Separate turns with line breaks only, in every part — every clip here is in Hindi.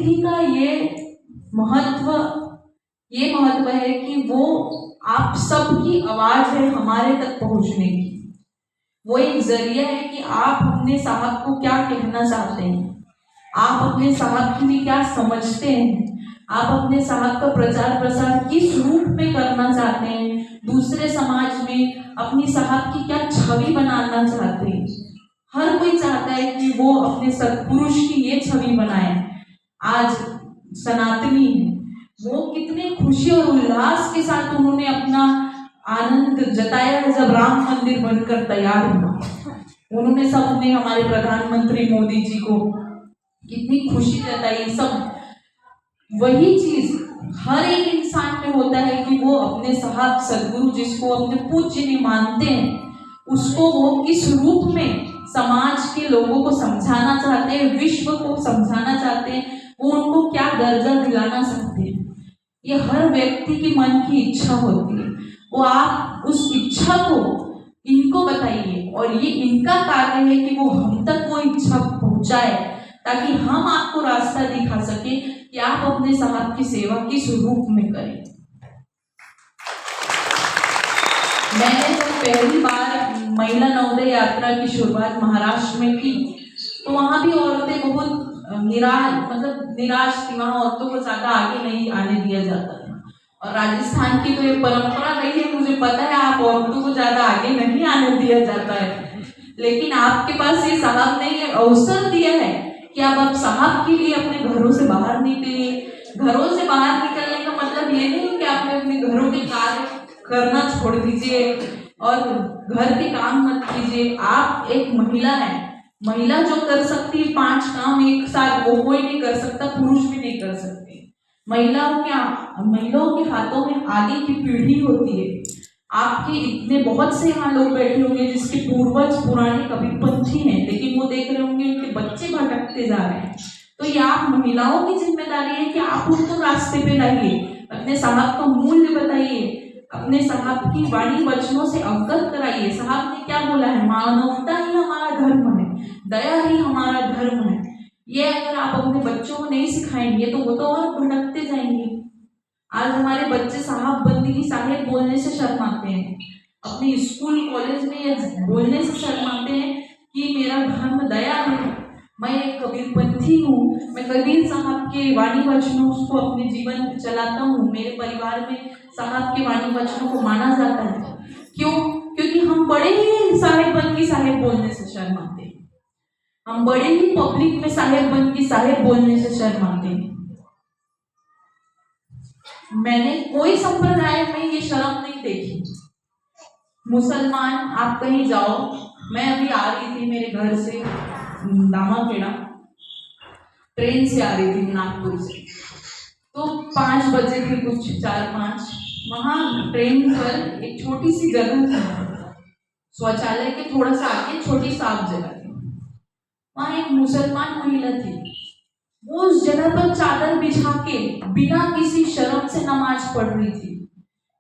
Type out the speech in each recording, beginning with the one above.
प्रतिनिधि का ये महत्व है कि वो आप सबकी आवाज है हमारे तक पहुंचने की। वो एक जरिया है कि आप अपने साहब को क्या कहना चाहते हैं, आप अपने साहब के लिए क्या समझते हैं, आप अपने साहब का प्रचार प्रसार किस रूप में करना चाहते हैं, दूसरे समाज में अपनी साहब की क्या छवि बनाना चाहते हैं। हर कोई चाहता है कि वो अपने सत्पुरुष की ये छवि बनाए। आज सनातनी है, वो कितने खुशी और उल्लास के साथ उन्होंने अपना आनंद जताया है जब राम मंदिर बनकर तैयार हुआ। उन्होंने सबने हमारे प्रधानमंत्री मोदी जी को कितनी खुशी जताई। सब वही चीज हर एक इंसान में होता है कि वो अपने साहब सदगुरु जिसको अपने पूज्य ने मानते हैं, उसको वो किस रूप में समाज के लोगों को समझाना चाहते हैं, विश्व को समझाना चाहते हैं, वो उनको क्या दर्जा दिलाना चाहते हैं। ये हर व्यक्ति की मन की इच्छा होती है। वो आप उस इच्छा को इनको बताइए और ये इनका कार्य है कि वो हम तक वो इच्छा पहुंचाए, ताकि हम आपको रास्ता दिखा सके कि आप अपने साहब की सेवा किस रूप में करें। मैंने जब पहली बार महिला नवोदय यात्रा की शुरुआत महाराष्ट्र में की, तो वहां भी औरतें बहुत निराश थी। वहां औरतों को ज्यादा आगे नहीं आने दिया जाता था। और राजस्थान की तो ये परंपरा रही है, मुझे पता है, आप औरतों को ज्यादा आगे नहीं आने दिया जाता है। लेकिन आपके पास ये साहब ने ये अवसर दिया है कि आप साहब के लिए अपने घरों से बाहर निकलिए। घरों से बाहर निकलने का मतलब ये नहीं कि आपने अपने घरों के कार्य करना छोड़ दीजिए और घर के काम मत कीजिए। आप एक महिला है, महिला जो कर सकती है 5 काम एक साथ, वो कोई नहीं कर सकता, पुरुष भी नहीं कर सकते। महिलाओं के हाथों में आगे की पीढ़ी होती है। आपके इतने बहुत से यहाँ लोग बैठे होंगे जिसके पूर्वज पुराने कबीरपंथी हैं, लेकिन वो देख रहे होंगे उनके बच्चे भटकते जा रहे हैं। तो ये आप महिलाओं की जिम्मेदारी है कि आप उनको रास्ते पे लाइए, अपने साहब का मूल्य बताइए, अपने साहब की वाणी वचनों से अवगत कराइए। साहब ने क्या बोला है, मानवता ही हमारा धर्म है, दया ही हमारा धर्म है। ये अगर आप अपने बच्चों को नहीं सिखाएंगे तो वो तो और भटकते जाएंगे। आज हमारे बच्चे साहब बंदगी साहेब बोलने से शर्माते हैं, अपने स्कूल कॉलेज में ये बोलने से शर्माते हैं कि मेरा धर्म दया है, मैं एक कबीरपंथी हूँ, मैं कबीर साहब के वाणी वचनों को अपने जीवन में चलाता हूँ, मेरे परिवार में साहब के वाणी वचनों को माना जाता है। क्यों? क्योंकि हम बड़े ही साहेब बंदगी साहेब बोलने से शर्माते हैं, हम बड़े ही पब्लिक में साहेब बंदगी साहेब बोलने से शर्माते हैं। मैंने कोई संप्रदाय में ये शर्म नहीं देखी। मुसलमान आप कहीं जाओ, मैं अभी आ रही थी मेरे घर से दामाखेड़ा, ट्रेन से आ रही थी नागपुर से, तो 5 बजे थे कुछ 4-5। वहां ट्रेन पर एक छोटी सी जगह थी, शौचालय के थोड़ा सा आगे छोटी साफ जगह थी। वहां एक मुसलमान महिला थी, वो उस जगह पर चादर बिछा के बिना किसी शर्म से नमाज पढ़ रही थी।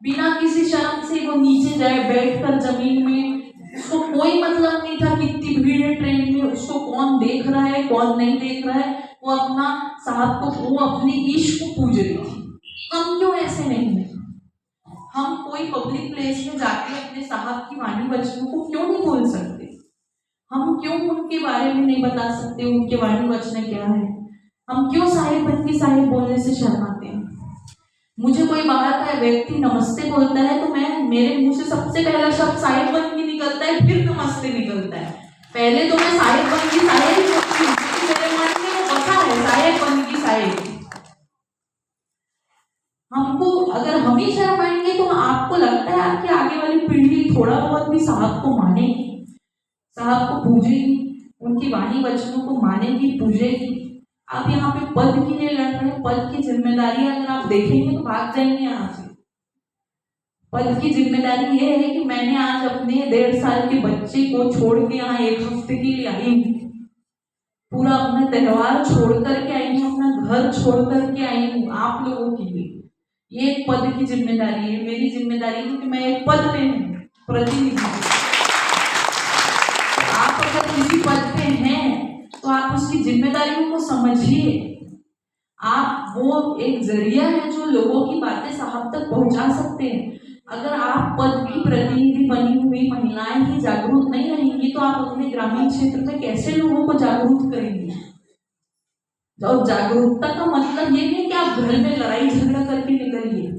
बिना किसी शर्म से वो नीचे जाए बैठकर जमीन में, उसको कोई मतलब नहीं था कितनी भीड़ है ट्रेन में, उसको कौन देख रहा है कौन नहीं देख रहा है। वो अपना साहब को, वो अपने ईश को पूज रही थी। हम क्यों ऐसे नहीं है? हम कोई पब्लिक प्लेस में जाके अपने साहब की वाणी वचनों को क्यों नहीं बोल सकते? हम क्यों उनके बारे में नहीं बता सकते उनके वाणी वचन क्या है? हम क्यों साहेब बंदगी साहेब बोलने से शर्माते हैं? मुझे कोई बाहर का व्यक्ति नमस्ते बोलता है तो मेरे मुंह से सबसे पहला शब्द साहेब बंदगी निकलता है, फिर नमस्ते निकलता है। पहले तो मैं साहेब बंदगी साहेब बोलती हूँ, मेरे मन में वो बसा है साहेब बंदगी साहेब। हमको अगर हम ही शर्माएंगे तो आपको लगता है आपकी आगे वाली पीढ़ी थोड़ा बहुत भी साहब को मानेगी, साहब को पूजेगी, उनकी वाणी वचनों को मानेगी, पूजेगी? आप यहाँ पे पद के लिए लड़ रहे हैं, पद की जिम्मेदारी अगर आप देखेंगे तो भाग जाएंगे यहाँ से। पद की जिम्मेदारी ये है कि मैंने आज अपने 1.5 साल के बच्चे को छोड़ के यहाँ 1 हफ्ते के लिए आई हूँ, पूरा अपना त्योहार छोड़ करके आई हूँ, अपना घर छोड़ करके आई हूँ आप लोगों के लिए। ये एक पद की जिम्मेदारी है। मेरी जिम्मेदारी है कि मैं एक पद में हूँ, प्रतिनिधि। आप अगर किसी पद पे हैं तो आप उसकी जिम्मेदारियों को समझिए। आप वो एक जरिया है जो लोगों की बातें साहब तक पहुंचा सकते हैं। अगर आप पद की प्रतिनिधि बनी हुई महिलाएं ही जागरूक नहीं रहेंगी तो आप अपने ग्रामीण क्षेत्र में कैसे लोगों को जागरूक करेंगे? और जागरूकता का मतलब ये नहीं कि आप घर में लड़ाई झगड़ा करके निकलिए,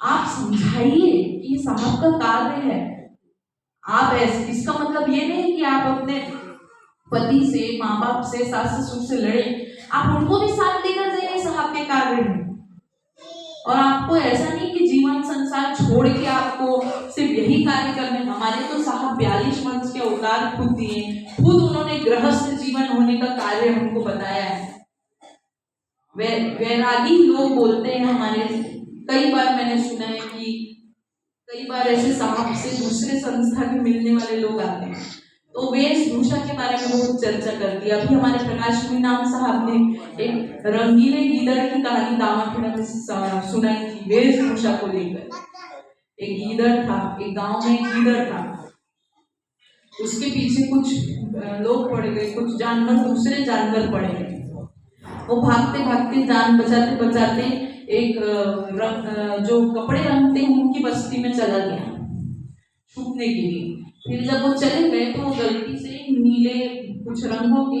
आप समझाइए कि साहब का कार्य है। आप ऐसे, इसका मतलब ये नहीं कि आप अपने पति से, माँ बाप से, सास ससुर से लड़े, आप उनको भी साथ लेकर जाइए साहब के कार्य में। और आपको ऐसा नहीं कि जीवन संसार छोड़ के आपको सिर्फ यही कार्य करने। हमारे तो साहब 42 वर्ष के अवतार खुद दिए, खुद उन्होंने गृहस्थ जीवन होने का कार्य हमको बताया है। वैरागी लोग बोलते हैं हमारे, कई बार मैंने सुना है कि कई बार ऐसे साहब से दूसरे संस्था के मिलने वाले लोग आते हैं तो वेशभूषा के बारे में बहुत चर्चा करती है। अभी हमारे प्रकाश मीनाम साहब ने एक रंगीले गीदड़ की कहानी दामाखेड़ा में सुनाई थी वेशभूषा को लेकर। एक गीदड़ था, एक गांव में एक गीदड़ था, उसके पीछे कुछ लोग पड़ गए, कुछ जानवर, दूसरे जानवर पड़ गए। वो भागते भागते जान बचाते बचाते एक जो कपड़े रंगते हैं उनकी बस्ती में चला गया छुपने के लिए। फिर जब वो चले गए तो वो गलती से नीले कुछ रंगों के